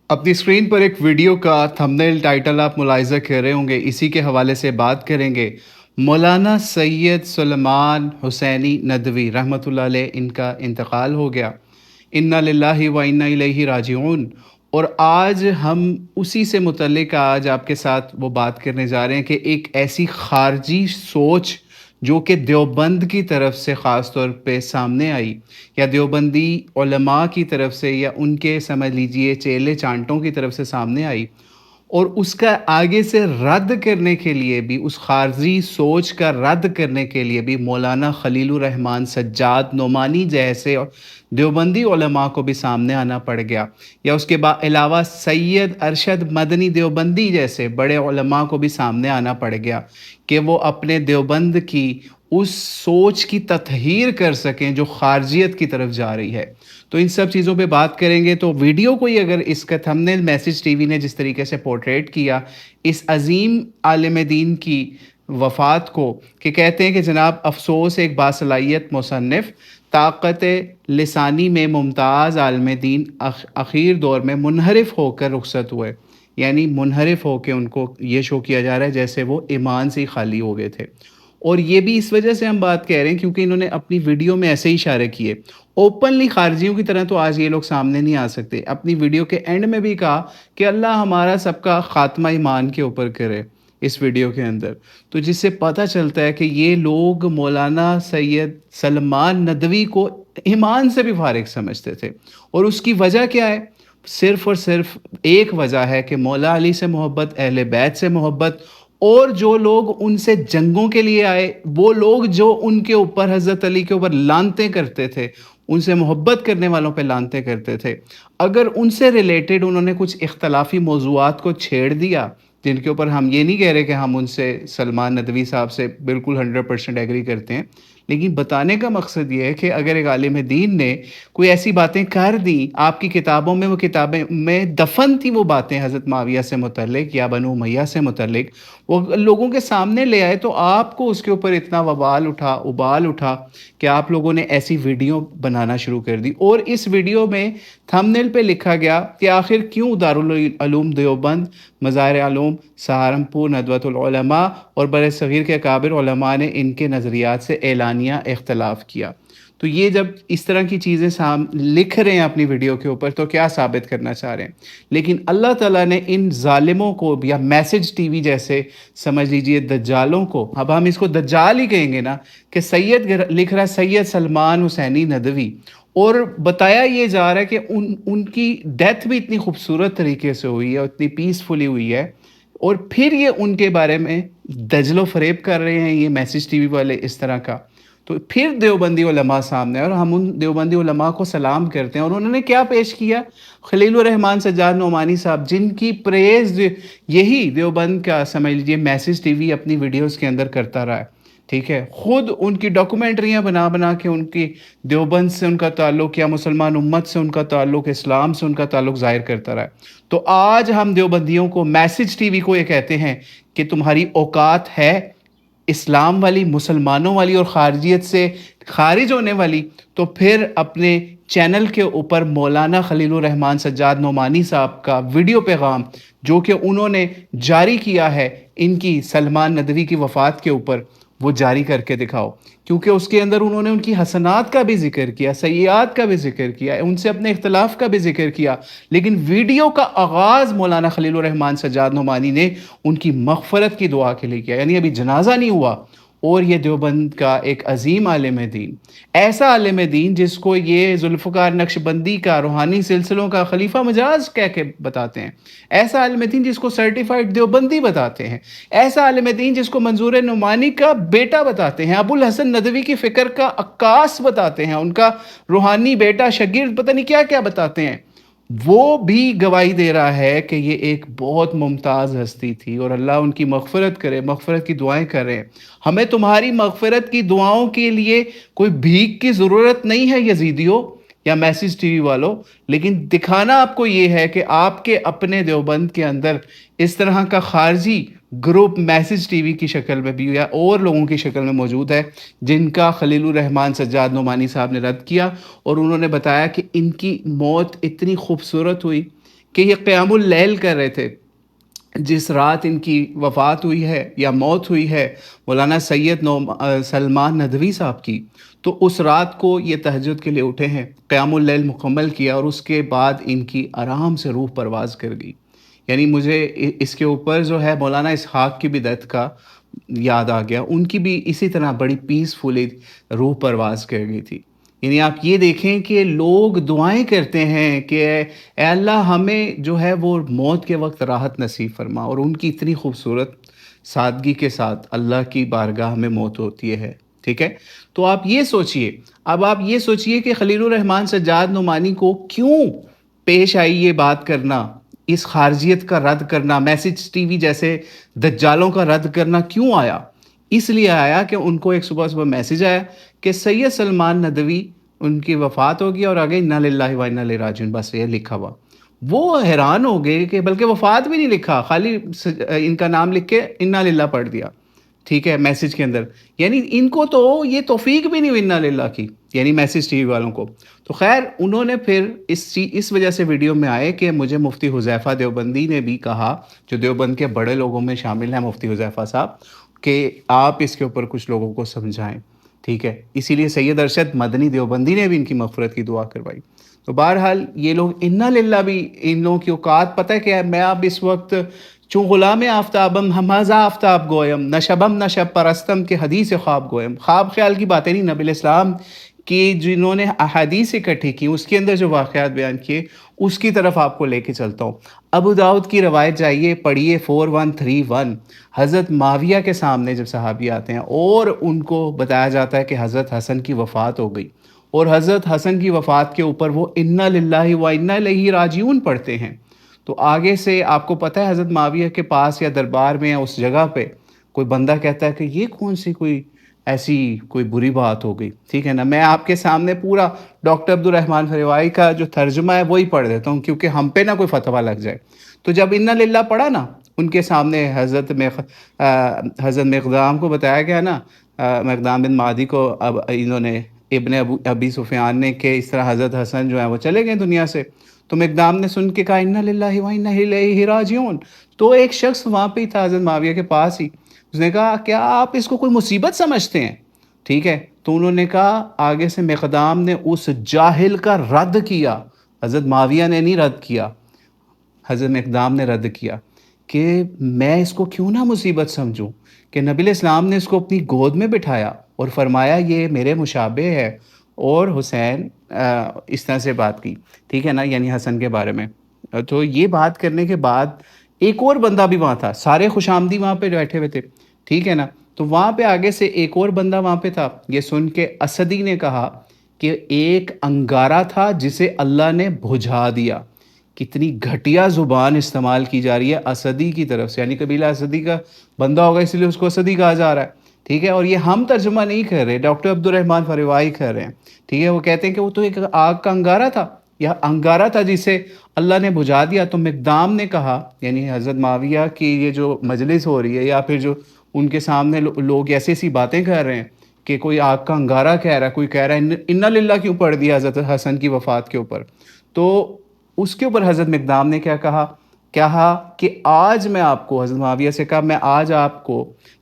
اپنی اسکرین پر ایک ویڈیو کا تھمبنیل ٹائٹل آپ ملاحظہ کر رہے ہوں گے، اسی کے حوالے سے بات کریں گے۔ مولانا سید سلیمان حسینی ندوی رحمۃ اللہ علیہ، ان کا انتقال ہو گیا۔ انا للہ و انا الیہ راجعون۔ اور آج ہم اسی سے متعلق آج آپ کے ساتھ وہ بات کرنے جا رہے ہیں کہ ایک ایسی خارجی سوچ جو کہ دیوبند کی طرف سے خاص طور پہ سامنے آئی، یا دیوبندی علماء کی طرف سے، یا ان کے سمجھ لیجئے چیلے چانٹوں کی طرف سے سامنے آئی، اور اس کا آگے سے رد کرنے کے لیے بھی، اس خارجی سوچ کا رد کرنے کے لیے بھی مولانا خلیل الرحمن سجاد نعمانی جیسے دیوبندی علماء کو بھی سامنے آنا پڑ گیا، یا اس کے علاوہ سید ارشد مدنی دیوبندی جیسے بڑے علماء کو بھی سامنے آنا پڑ گیا کہ وہ اپنے دیوبند کی اس سوچ کی تطہیر کر سکیں جو خارجیت کی طرف جا رہی ہے۔ تو ان سب چیزوں پہ بات کریں گے۔ تو ویڈیو کو ہی اگر اس کا تھمبنیل میسج ٹی وی نے جس طریقے سے پورٹریٹ کیا اس عظیم عالم دین کی وفات کو، کہ کہتے ہیں کہ جناب افسوس ایک باصلاحیت مصنف، طاقت لسانی میں ممتاز عالم دین اخیر دور میں منحرف ہو کر رخصت ہوئے، یعنی منحرف ہو کے ان کو یہ شو کیا جا رہا ہے جیسے وہ ایمان سے ہی خالی ہو گئے تھے۔ اور یہ بھی اس وجہ سے ہم بات کہہ رہے ہیں کیونکہ انہوں نے اپنی ویڈیو میں ایسے ہی اشارے کیے، اوپنلی خارجیوں کی طرح تو آج یہ لوگ سامنے نہیں آ سکتے۔ اپنی ویڈیو کے اینڈ میں بھی کہا کہ اللہ ہمارا سب کا خاتمہ ایمان کے اوپر کرے اس ویڈیو کے اندر۔ تو جس سے پتہ چلتا ہے کہ یہ لوگ مولانا سید سلمان ندوی کو ایمان سے بھی فارغ سمجھتے تھے، اور اس کی وجہ کیا ہے؟ صرف اور صرف ایک وجہ ہے کہ مولا علی سے محبت، اہل بیت سے محبت، اور جو لوگ ان سے جنگوں کے لیے آئے، وہ لوگ جو ان کے اوپر حضرت علی کے اوپر لعنتیں کرتے تھے، ان سے محبت کرنے والوں پہ لعنتیں کرتے تھے، اگر ان سے ریلیٹڈ انہوں نے کچھ اختلافی موضوعات کو چھیڑ دیا جن کے اوپر ہم یہ نہیں کہہ رہے کہ ہم ان سے سلمان ندوی صاحب سے بالکل 100% ایگری کرتے ہیں، لیکن بتانے کا مقصد یہ ہے کہ اگر ایک عالم دین نے کوئی ایسی باتیں کر دیں، آپ کی کتابوں میں وہ کتابیں میں دفن تھی وہ باتیں حضرت معاویہ سے متعلق یا بنو امیہ سے متعلق، وہ لوگوں کے سامنے لے آئے، تو آپ کو اس کے اوپر اتنا ابال اٹھا کہ آپ لوگوں نے ایسی ویڈیو بنانا شروع کر دی۔ اور اس ویڈیو میں تھمبنیل پہ لکھا گیا کہ آخر کیوں دارالعلوم دیوبند، مزار علوم سہارنپور، ندوۃ العلماء اور بر صغیر کے اکابر علماء نے ان کے نظریات سے اعلانیہ اختلاف کیا۔ تو یہ جب اس طرح کی چیزیں لکھ رہے ہیں اپنی ویڈیو کے اوپر تو کیا ثابت کرنا چاہ رہے ہیں؟ لیکن اللہ تعالیٰ نے ان ظالموں کو، یا میسج ٹی وی جیسے سمجھ لیجئے دجالوں کو، اب ہم اس کو دجال ہی کہیں گے نا، کہ سید لکھ رہا ہے سید سلمان حسینی ندوی، اور بتایا یہ جا رہا ہے کہ ان کی ڈیتھ بھی اتنی خوبصورت طریقے سے ہوئی ہے، اتنی پیسفلی ہوئی ہے، اور پھر یہ ان کے بارے میں دجل و فریب کر رہے ہیں یہ میسج ٹی وی والے اس طرح کا۔ تو پھر دیوبندی علماء سامنے، اور ہم ان دیوبندی علماء کو سلام کرتے ہیں، اور انہوں نے کیا پیش کیا؟ خلیل الرحمن سجاد نعمانی صاحب، جن کی پریز یہی دیوبند کا سمجھ لیجیے میسج ٹی وی اپنی ویڈیوز کے اندر کرتا رہا ہے، ٹھیک ہے، خود ان کی ڈاکومنٹریاں بنا کے ان کی دیوبند سے ان کا تعلق، یا مسلمان امت سے ان کا تعلق، اسلام سے ان کا تعلق ظاہر کرتا رہا ہے۔ تو آج ہم دیوبندیوں کو، میسج ٹی وی کو یہ کہتے ہیں کہ تمہاری اوقات ہے اسلام والی، مسلمانوں والی، اور خارجیت سے خارج ہونے والی، تو پھر اپنے چینل کے اوپر مولانا خلیل الرحمن سجاد نعمانی صاحب کا ویڈیو پیغام جو کہ انہوں نے جاری کیا ہے ان کی سلمان ندوی کی وفات کے اوپر، وہ جاری کر کے دکھاؤ، کیونکہ اس کے اندر انہوں نے ان کی حسنات کا بھی ذکر کیا، سیئات کا بھی ذکر کیا، ان سے اپنے اختلاف کا بھی ذکر کیا، لیکن ویڈیو کا آغاز مولانا خلیل الرحمن سجاد نعمانی نے ان کی مغفرت کی دعا کے لیے کیا، یعنی ابھی جنازہ نہیں ہوا، اور یہ دیوبند کا ایک عظیم عالم دین، ایسا عالم دین جس کو یہ ذوالفقار نقشبندی کا روحانی سلسلوں کا خلیفہ مجاز کہہ کے بتاتے ہیں، ایسا عالم دین جس کو سرٹیفائڈ دیوبندی بتاتے ہیں، ایسا عالم دین جس کو منظور نعمانی کا بیٹا بتاتے ہیں، ابو الحسن ندوی کی فکر کا عکاس بتاتے ہیں، ان کا روحانی بیٹا شاگرد، پتہ نہیں کیا کیا بتاتے ہیں، وہ بھی گواہی دے رہا ہے کہ یہ ایک بہت ممتاز ہستی تھی، اور اللہ ان کی مغفرت کرے، مغفرت کی دعائیں کریں۔ ہمیں تمہاری مغفرت کی دعاؤں کے لیے کوئی بھیک کی ضرورت نہیں ہے یزیدیوں یا میسج ٹی وی والوں، لیکن دکھانا آپ کو یہ ہے کہ آپ کے اپنے دیوبند کے اندر اس طرح کا خارجی گروپ میسج ٹی وی کی شکل میں بھی، یا اور لوگوں کی شکل میں موجود ہے، جن کا خلیل الرحمن سجاد نعمانی صاحب نے رد کیا، اور انہوں نے بتایا کہ ان کی موت اتنی خوبصورت ہوئی کہ یہ قیام اللیل کر رہے تھے جس رات ان کی وفات ہوئی ہے یا موت ہوئی ہے مولانا سید سلمان ندوی صاحب کی، تو اس رات کو یہ تہجد کے لیے اٹھے ہیں، قیام اللیل مکمل کیا، اور اس کے بعد ان کی آرام سے روح پرواز کر گئی۔ یعنی مجھے اس کے اوپر جو ہے مولانا اسحاق کی بدعت کا یاد آ گیا، ان کی بھی اسی طرح بڑی پیسفلی روح پرواز کر گئی تھی۔ یعنی آپ یہ دیکھیں کہ لوگ دعائیں کرتے ہیں کہ اے اللہ ہمیں جو ہے وہ موت کے وقت راحت نصیب فرما، اور ان کی اتنی خوبصورت سادگی کے ساتھ اللہ کی بارگاہ میں موت ہوتی ہے، ٹھیک ہے؟ تو آپ یہ سوچئے، اب آپ یہ سوچئے کہ خلیل الرحمن سجاد نعمانی کو کیوں پیش آئی یہ بات کرنا، اس خارجیت کا رد کرنا، میسج ٹی وی جیسے دجالوں کا رد کرنا کیوں آیا؟ اس لیے آیا کہ ان کو ایک صبح میسج آیا کہ سید سلمان ندوی ان کی وفات ہوگی، اور آگے انا للہ و انا الیہ راجعون، بس یہ لکھا ہوا۔ وہ حیران ہو گئے کہ بلکہ وفات بھی نہیں لکھا، خالی ان کا نام لکھ کے انا للہ پڑھ دیا، ٹھیک ہے، میسج کے اندر۔ یعنی ان کو تو یہ توفیق بھی نہیں ہوئی انا للہ کی، یعنی میسج ٹی وی والوں کو۔ تو خیر انہوں نے پھر اس وجہ سے ویڈیو میں آئے کہ مجھے مفتی حذیفہ دیوبندی نے بھی کہا، جو دیوبند کے بڑے لوگوں میں شامل ہیں مفتی حذیفہ صاحب، کہ آپ اس کے اوپر کچھ لوگوں کو سمجھائیں، ٹھیک ہے۔ اسی لیے سید ارشد مدنی دیوبندی نے بھی ان کی مغفرت کی دعا کروائی۔ تو بہرحال یہ لوگ انا للہ بھی ان لوگوں کی اوقات پتہ ہے کہ میں اب اس وقت چون غلام آفتابم ہمازا آفتاب گویم، نہ شبم نہ شب پرستم کے حدیث خواب گویم۔ خواب خیال کی باتیں نہیں، نبی علیہ السلام کی جنہوں نے احادیث اکٹھی کی اس کے اندر جو واقعات بیان کیے اس کی طرف آپ کو لے کے چلتا ہوں۔ ابو داؤد کی روایت جائیے پڑھیے 4131، حضرت معاویہ کے سامنے جب صحابی آتے ہیں اور ان کو بتایا جاتا ہے کہ حضرت حسن کی وفات ہو گئی، اور حضرت حسن کی وفات کے اوپر وہ انا للہ و انا الیہ راجعون پڑھتے ہیں، تو آگے سے آپ کو پتہ ہے حضرت معاویہ کے پاس یا دربار میں یا اس جگہ پہ کوئی بندہ کہتا ہے کہ یہ کون سی کوئی ایسی کوئی بری بات ہو گئی، ٹھیک ہے نا۔ میں آپ کے سامنے پورا ڈاکٹر عبدالرحمن فریوائی کا جو ترجمہ ہے وہی پڑھ دیتا ہوں، کیونکہ ہم پہ نہ کوئی فتویٰ لگ جائے۔ تو جب انا للہ پڑھا نا ان کے سامنے حضرت مقدام کو بتایا گیا نا، مقدام بن معدی کو، اب انہوں نے ابن ابی سفیان نے، کہ اس طرح حضرت حسن جو ہے وہ چلے گئے دنیا سے، تو مقدام نے سن کے کہا انا للہ و انا الیہ راجعون۔ تو ایک شخص وہاں پہ ہی تھا حضرت معاویہ کے پاس ہی، اس نے کہا کیا آپ اس کو کوئی مصیبت سمجھتے ہیں، ٹھیک ہے؟ تو انہوں نے کہا، آگے سے مقدام نے اس جاہل کا رد کیا، حضرت معاویہ نے نہیں رد کیا، حضرت مقدام نے رد کیا کہ میں اس کو کیوں نہ مصیبت سمجھوں، کہ نبی علیہ السلام نے اس کو اپنی گود میں بٹھایا اور فرمایا یہ میرے مشابہ ہے، اور حسین اس طرح سے بات کی، ٹھیک ہے نا، یعنی حسن کے بارے میں۔ تو یہ بات کرنے کے بعد ایک اور بندہ بھی وہاں تھا، سارے خوش آمدی وہاں پہ بیٹھے ہوئے تھے، ٹھیک ہے نا۔ تو وہاں پہ آگے سے ایک اور بندہ وہاں پہ تھا، یہ سن کے اسدی نے کہا کہ ایک انگارہ تھا جسے اللہ نے بجھا دیا۔ کتنی گھٹیا زبان استعمال کی جا رہی ہے اسدی کی طرف سے، یعنی قبیلہ اسدی کا بندہ ہوگا اس لیے اس کو اسدی کہا جا رہا ہے، ٹھیک ہے۔ اور یہ ہم ترجمہ نہیں کر رہے، ڈاکٹر عبدالرحمن فریوائی کر رہے ہیں، ٹھیک ہے۔ وہ کہتے ہیں کہ وہ تو ایک آگ کا انگارہ تھا، یا انگارہ تھا جسے اللہ نے بجھا دیا۔ تو مقدام نے کہا، یعنی حضرت معاویہ کی یہ جو مجلس ہو رہی ہے، یا پھر جو ان کے سامنے لوگ ایسی ایسی باتیں کر رہے ہیں کہ کوئی آگ کا انگارہ کہہ رہا ہے، کوئی کہہ رہا ہے انا للہ کیوں پڑھ دیا حضرت حسن کی وفات کے اوپر، تو اس کے اوپر حضرت مقدام نے کیا کہا کہ آج میں آپ کو، حضرت معاویہ سے کہا، میں آج آپ کو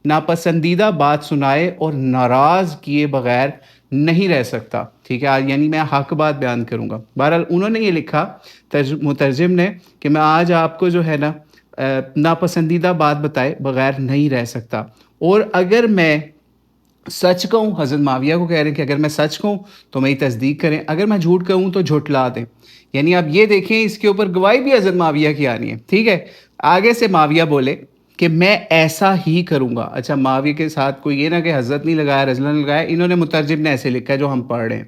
ناپسندیدہ بات سنائے اور ناراض کیے بغیر نہیں رہ سکتا، ٹھیک ہے، یعنی میں حق بات بیان کروں گا۔ بہرحال انہوں نے یہ لکھا مترجم نے کہ میں آج آپ کو جو ہے نا ناپسندیدہ بات بتائے بغیر نہیں رہ سکتا، اور اگر میں سچ کہوں، حضرت معاویہ کو کہہ رہے ہیں کہ اگر میں سچ کہوں تو میری تصدیق کریں، اگر میں جھوٹ کہوں تو جھٹلا دیں۔ یعنی آپ یہ دیکھیں اس کے اوپر گواہی بھی حضرت معاویہ کی آنی ہے، ٹھیک ہے۔ آگے سے معاویہ بولے کہ میں ایسا ہی کروں گا۔ اچھا، معاویہ کے ساتھ کوئی یہ نہ کہ حضرت نہیں لگایا، رضی اللہ نے لگایا، انہوں نے مترجم نے ایسے لکھا ہے جو ہم پڑھ رہے ہیں،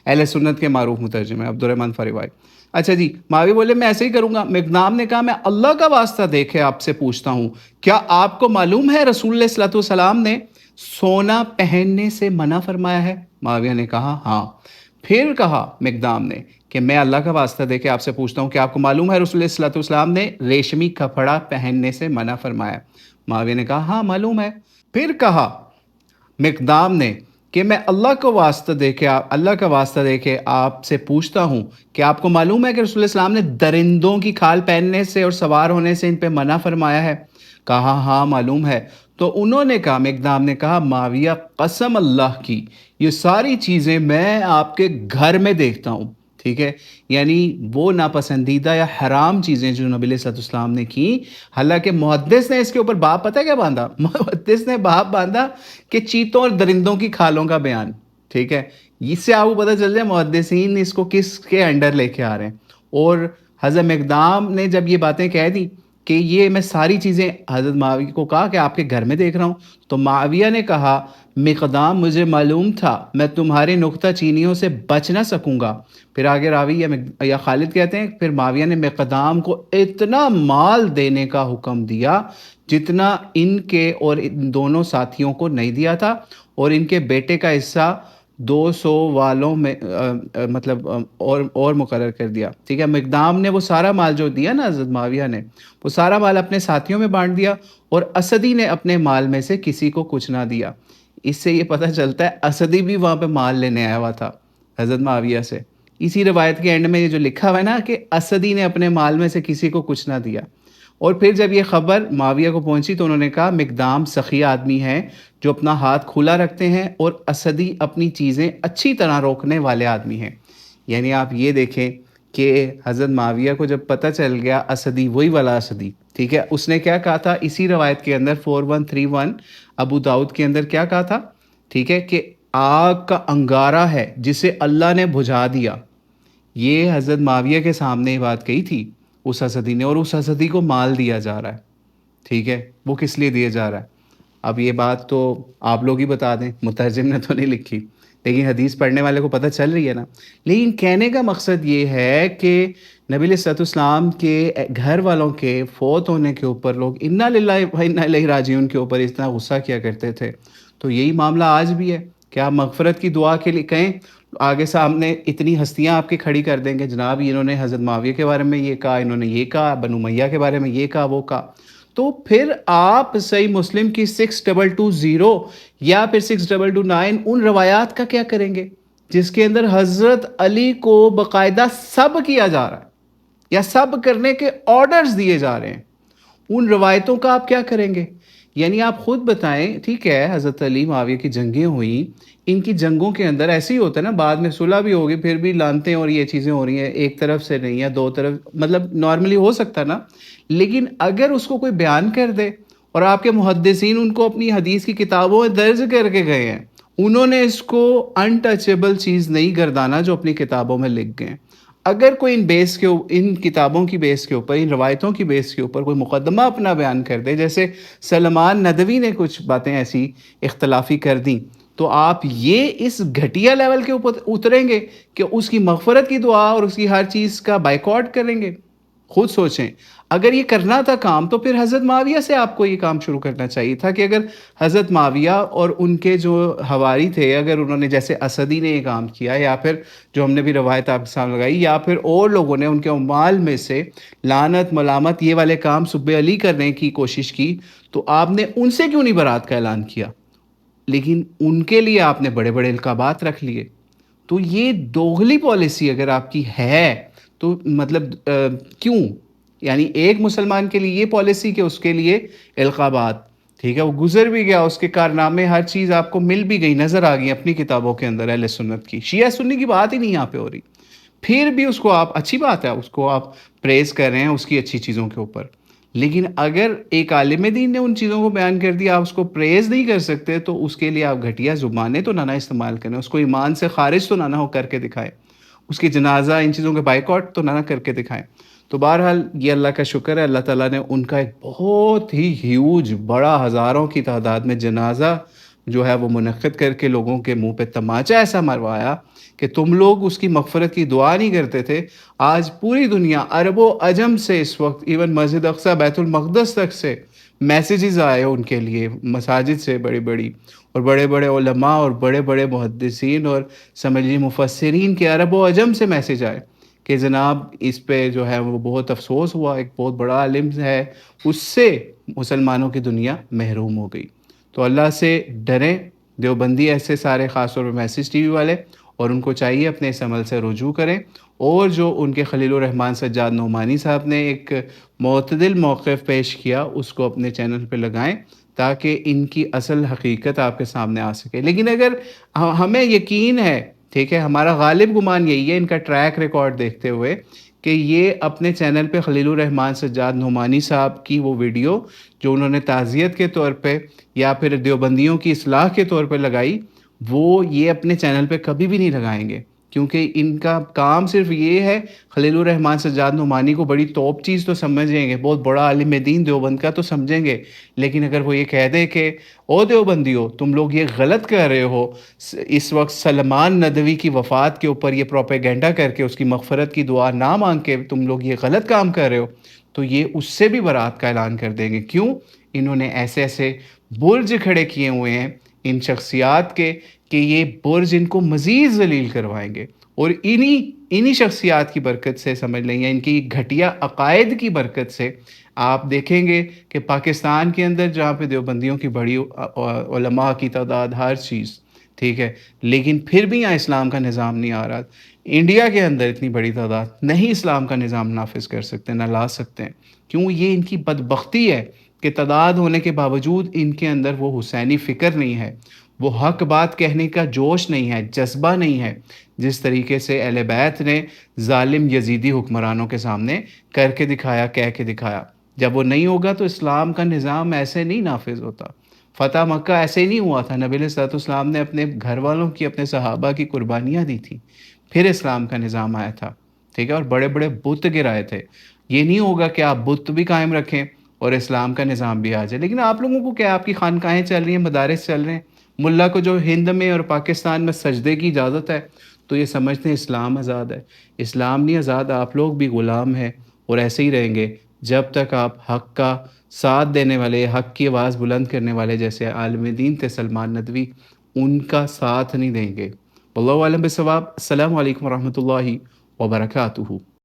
اہل سنت کے معروف مترجم ہے عبدالرحمن فریوائی۔ اچھا جی، معاویہ بولے میں ایسے ہی کروں گا۔ مقدام نے کہا میں اللہ کا واسطہ دیکھے آپ سے پوچھتا ہوں، کیا آپ کو معلوم ہے رسول اللہ صلی اللہ علیہ وسلم نے سونا پہننے سے منع فرمایا ہے؟ معاویہ نے کہا ہاں۔ پھر کہا مقدام نے کہ میں اللہ کا واسطہ دے کے آپ سے پوچھتا ہوں کہ آپ کو معلوم ہے رسول اللہ صلی اللہ علیہ وسلم نے ریشمی کپڑا پہننے سے منع فرمایا؟ معاویہ نے کہا ہاں معلوم ہے۔ پھر کہا مقدام نے کہ میں اللہ کو واسطہ دے کے اللہ کا واسطہ دے کے آپ سے پوچھتا ہوں کہ آپ کو معلوم ہے کہ رسول اللہ السلام نے درندوں کی کھال پہننے سے اور سوار ہونے سے ان پہ منع فرمایا ہے؟ کہا ہاں معلوم ہے۔ تو انہوں نے کہا، مقدام نے کہا، معاویہ قسم اللہ کی یہ ساری چیزیں میں آپ کے گھر میں دیکھتا ہوں، ٹھیک ہے؟ یعنی وہ ناپسندیدہ یا حرام چیزیں جو نبی علیہ الصلوۃ والسلام نے کی، حالانکہ محدث نے اس کے اوپر باب پتہ ہے کیا باندھا؟ محدث نے باب باندھا کہ چیتوں اور درندوں کی کھالوں کا بیان، ٹھیک ہے؟ اس سے آپ کو پتہ چل جائے محدثین اس کو کس کے انڈر لے کے آ رہے ہیں۔ اور حضرت مقدام نے جب یہ باتیں کہہ دی کہ یہ میں ساری چیزیں حضرت معاویہ کو کہا کہ آپ کے گھر میں دیکھ رہا ہوں، تو معاویہ نے کہا مقدام مجھے معلوم تھا میں تمہارے نکتہ چینیوں سے بچ نہ سکوں گا۔ پھر آگے راوی یا خالد کہتے ہیں پھر معاویہ نے مقدام کو اتنا مال دینے کا حکم دیا جتنا ان کے اور ان دونوں ساتھیوں کو نہیں دیا تھا، اور ان کے بیٹے کا حصہ 200 والوں میں مطلب اور مقرر کر دیا، ٹھیک ہے؟ مقدام نے وہ سارا مال جو دیا نا حضرت معاویہ نے، وہ سارا مال اپنے ساتھیوں میں بانٹ دیا، اور اسدی نے اپنے مال میں سے کسی کو کچھ نہ دیا۔ اس سے یہ پتہ چلتا ہے اسدی بھی وہاں پہ مال لینے آیا ہوا تھا حضرت معاویہ سے۔ اسی روایت کے اینڈ میں یہ جو لکھا ہوا ہے نا کہ اسدی نے اپنے مال میں سے کسی کو کچھ نہ دیا۔ اور پھر جب یہ خبر معاویہ کو پہنچی تو انہوں نے کہا مقدام سخی آدمی ہیں جو اپنا ہاتھ کھلا رکھتے ہیں، اور اسدی اپنی چیزیں اچھی طرح روکنے والے آدمی ہیں۔ یعنی آپ یہ دیکھیں کہ حضرت معاویہ کو جب پتہ چل گیا اسدی وہی والا اسدی، ٹھیک ہے، اس نے کیا کہا تھا اسی روایت کے اندر 4131 ابو داؤد کے اندر کیا کہا تھا، ٹھیک ہے، کہ آگ کا انگارہ ہے جسے اللہ نے بجھا دیا۔ یہ حضرت معاویہ کے سامنے یہ بات کہی تھی اس اسدی نے، اور اس اسدی کو مال دیا جا رہا ہے، ٹھیک ہے؟ وہ کس لیے دیا جا رہا ہے؟ اب یہ بات تو آپ لوگ ہی بتا دیں، مترجم نے تو نہیں لکھی، لیکن حدیث پڑھنے والے کو پتہ چل رہی ہے نا۔ لیکن کہنے کا مقصد یہ ہے کہ نبی علیہ الصلوۃ والسلام کے گھر والوں کے فوت ہونے کے اوپر لوگ انا للہ و انا الیہ راجعون کے اوپر اتنا غصہ کیا کرتے تھے، تو یہی معاملہ آج بھی ہے کہ آپ مغفرت کی دعا کے لیے کہیں، آگے سامنے اتنی ہستیاں آپ کی کھڑی کر دیں گے، جناب انہوں نے حضرت معاویہ کے بارے میں یہ کہا، انہوں نے یہ کہا، بنو امیہ کے بارے میں یہ کہا، وہ کہا، تو پھر آپ صحیح مسلم کی 6220 یا پھر 6229 ان روایات کا کیا کریں گے جس کے اندر حضرت علی کو باقاعدہ سب کیا جا رہا ہے یا سب کرنے کے آرڈرز دیے جا رہے ہیں؟ ان روایتوں کا آپ کیا کریں گے؟ یعنی آپ خود بتائیں، ٹھیک ہے حضرت علی معاویہ کی جنگیں ہوئیں، ان کی جنگوں کے اندر ایسے ہی ہوتا ہے نا، بعد میں صلح بھی ہوگی پھر بھی لانتے اور یہ چیزیں ہو رہی ہیں، ایک طرف سے نہیں ہے، دو طرف، مطلب نارملی ہو سکتا ہے نا۔ لیکن اگر اس کو کوئی بیان کر دے اور آپ کے محدثین ان کو اپنی حدیث کی کتابوں میں درج کر کے گئے ہیں، انہوں نے اس کو انٹچیبل چیز نہیں گردانا جو اپنی کتابوں میں لکھ گئے ہیں، اگر کوئی ان کتابوں کی بیس کے اوپر، ان روایتوں کی بیس کے اوپر کوئی مقدمہ اپنا بیان کر دے، جیسے سلمان ندوی نے کچھ باتیں ایسی اختلافی کر دیں، تو آپ یہ اس گھٹیا لیول کے اوپر اتریں گے کہ اس کی مغفرت کی دعا اور اس کی ہر چیز کا بائیکاٹ کریں گے؟ خود سوچیں، اگر یہ کرنا تھا کام تو پھر حضرت معاویہ سے آپ کو یہ کام شروع کرنا چاہیے تھا کہ اگر حضرت معاویہ اور ان کے جو حواری تھے، اگر انہوں نے جیسے اسدی نے یہ کام کیا، یا پھر جو ہم نے بھی روایت آپ کے سامنے لگائی، یا پھر اور لوگوں نے ان کے اموال میں سے لعنت ملامت یہ والے کام سب علی کرنے کی کوشش کی، تو آپ نے ان سے کیوں نہیں برات کا اعلان کیا؟ لیکن ان کے لیے آپ نے بڑے بڑے القابات رکھ لیے۔ تو یہ دوغلی پالیسی اگر آپ کی ہے تو مطلب کیوں؟ یعنی ایک مسلمان کے لیے یہ پالیسی کہ اس کے لیے القابات، ٹھیک ہے، وہ گزر بھی گیا، اس کے کارنامے ہر چیز آپ کو مل بھی گئی، نظر آ گئی اپنی کتابوں کے اندر اہل سنت کی، شیعہ سنی کی بات ہی نہیں یہاں پہ ہو رہی، پھر بھی اس کو آپ، اچھی بات ہے اس کو آپ پریز کر رہے ہیں اس کی اچھی چیزوں کے اوپر، لیکن اگر ایک عالم دین نے ان چیزوں کو بیان کر دیا آپ اس کو پریز نہیں کر سکتے، تو اس کے لیے آپ گھٹیا زبانیں تو نہ استعمال کریں، اس کو ایمان سے خارج تو نہ ہو کر کے دکھائیں، اس کی جنازہ ان چیزوں کے بائیکاٹ تو نہ کر کے دکھائیں۔ تو بہرحال یہ اللہ کا شکر ہے، اللہ تعالیٰ نے ان کا ایک بہت ہی ہیوج بڑا ہزاروں کی تعداد میں جنازہ جو ہے وہ منعقد کر کے لوگوں کے منہ پہ تماچا ایسا مروایا کہ تم لوگ اس کی مغفرت کی دعا نہیں کرتے تھے۔ آج پوری دنیا عرب و عجم سے اس وقت ایون مسجد اقصی بیت المقدس تک سے میسیجز آئے ان کے لیے، مساجد سے بڑی بڑی، اور بڑے بڑے علماء اور بڑے بڑے محدثین اور سمجھی مفسرین کے عرب و عجم سے میسیج آئے کہ جناب اس پہ جو ہے وہ بہت افسوس ہوا، ایک بہت بڑا عالم ہے، اس سے مسلمانوں کی دنیا محروم ہو گئی۔ تو اللہ سے ڈریں، دیوبندی ایسے سارے خاص طور پہ میسج ٹی وی والے، اور ان کو چاہیے اپنے اس عمل سے رجوع کریں، اور جو ان کے خلیل الرحمان سجاد نعمانی صاحب نے ایک معتدل موقف پیش کیا اس کو اپنے چینل پہ لگائیں تاکہ ان کی اصل حقیقت آپ کے سامنے آ سکے۔ لیکن اگر ہمیں یقین ہے، ٹھیک ہے، ہمارا غالب گمان یہی ہے ان کا ٹریک ریکارڈ دیکھتے ہوئے، کہ یہ اپنے چینل پہ خلیل الرحمان سجاد نعمانی صاحب کی وہ ویڈیو جو انہوں نے تعزیت کے طور پہ یا پھر دیوبندیوں کی اصلاح کے طور پہ لگائی، وہ یہ اپنے چینل پہ کبھی بھی نہیں لگائیں گے، کیونکہ ان کا کام صرف یہ ہے، خلیل الرحمان سجاد نعمانی کو بڑی توپ چیز تو سمجھیں گے، بہت بڑا عالم دین دیوبند کا تو سمجھیں گے، لیکن اگر وہ یہ کہہ دے کہ او دیوبندیو تم لوگ یہ غلط کر رہے ہو، اس وقت سلمان ندوی کی وفات کے اوپر یہ پروپیگنڈا کر کے اس کی مغفرت کی دعا نہ مانگ کے تم لوگ یہ غلط کام کر رہے ہو، تو یہ اس سے بھی برات کا اعلان کر دیں گے۔ کیوں؟ انہوں نے ایسے ایسے برج کھڑے کیے ہوئے ہیں ان شخصیات کے کہ یہ برج ان کو مزید ذلیل کروائیں گے، اور انہی شخصیات کی برکت سے سمجھ لیں، یا ان کی گھٹیا عقائد کی برکت سے آپ دیکھیں گے کہ پاکستان کے اندر جہاں پہ دیوبندیوں کی بڑی علماء کی تعداد ہر چیز، ٹھیک ہے، لیکن پھر بھی یہاں اسلام کا نظام نہیں آ رہا۔ انڈیا کے اندر اتنی بڑی تعداد نہیں اسلام کا نظام نافذ کر سکتے، نہ لا سکتے ہیں۔ کیوں؟ یہ ان کی بدبختی ہے کہ تعداد ہونے کے باوجود ان کے اندر وہ حسینی فکر نہیں ہے، وہ حق بات کہنے کا جوش نہیں ہے، جذبہ نہیں ہے، جس طریقے سے اہل بیت نے ظالم یزیدی حکمرانوں کے سامنے کر کے دکھایا، کہہ کے دکھایا۔ جب وہ نہیں ہوگا تو اسلام کا نظام ایسے نہیں نافذ ہوتا۔ فتح مکہ ایسے ہی نہیں ہوا تھا، نبی علیہ الصلوۃ والسلام نے اپنے گھر والوں کی، اپنے صحابہ کی قربانیاں دی تھیں، پھر اسلام کا نظام آیا تھا، ٹھیک ہے، اور بڑے بڑے بت گرائے تھے۔ یہ نہیں ہوگا کہ آپ بت بھی قائم رکھیں اور اسلام کا نظام بھی آ جائے۔ لیکن آپ لوگوں کو کیا، آپ کی خانقاہیں چل رہی ہیں، مدارس چل رہے ہیں، ملا کو جو ہند میں اور پاکستان میں سجدے کی اجازت ہے تو یہ سمجھتے ہیں اسلام آزاد ہے۔ اسلام نہیں آزاد، آپ لوگ بھی غلام ہیں، اور ایسے ہی رہیں گے جب تک آپ حق کا ساتھ دینے والے، حق کی آواز بلند کرنے والے جیسے عالم دین تھے سلمان ندوی، ان کا ساتھ نہیں دیں گے۔ واللہ اعلم بالصواب۔ السلام علیکم ورحمۃ اللہ وبرکاتہ۔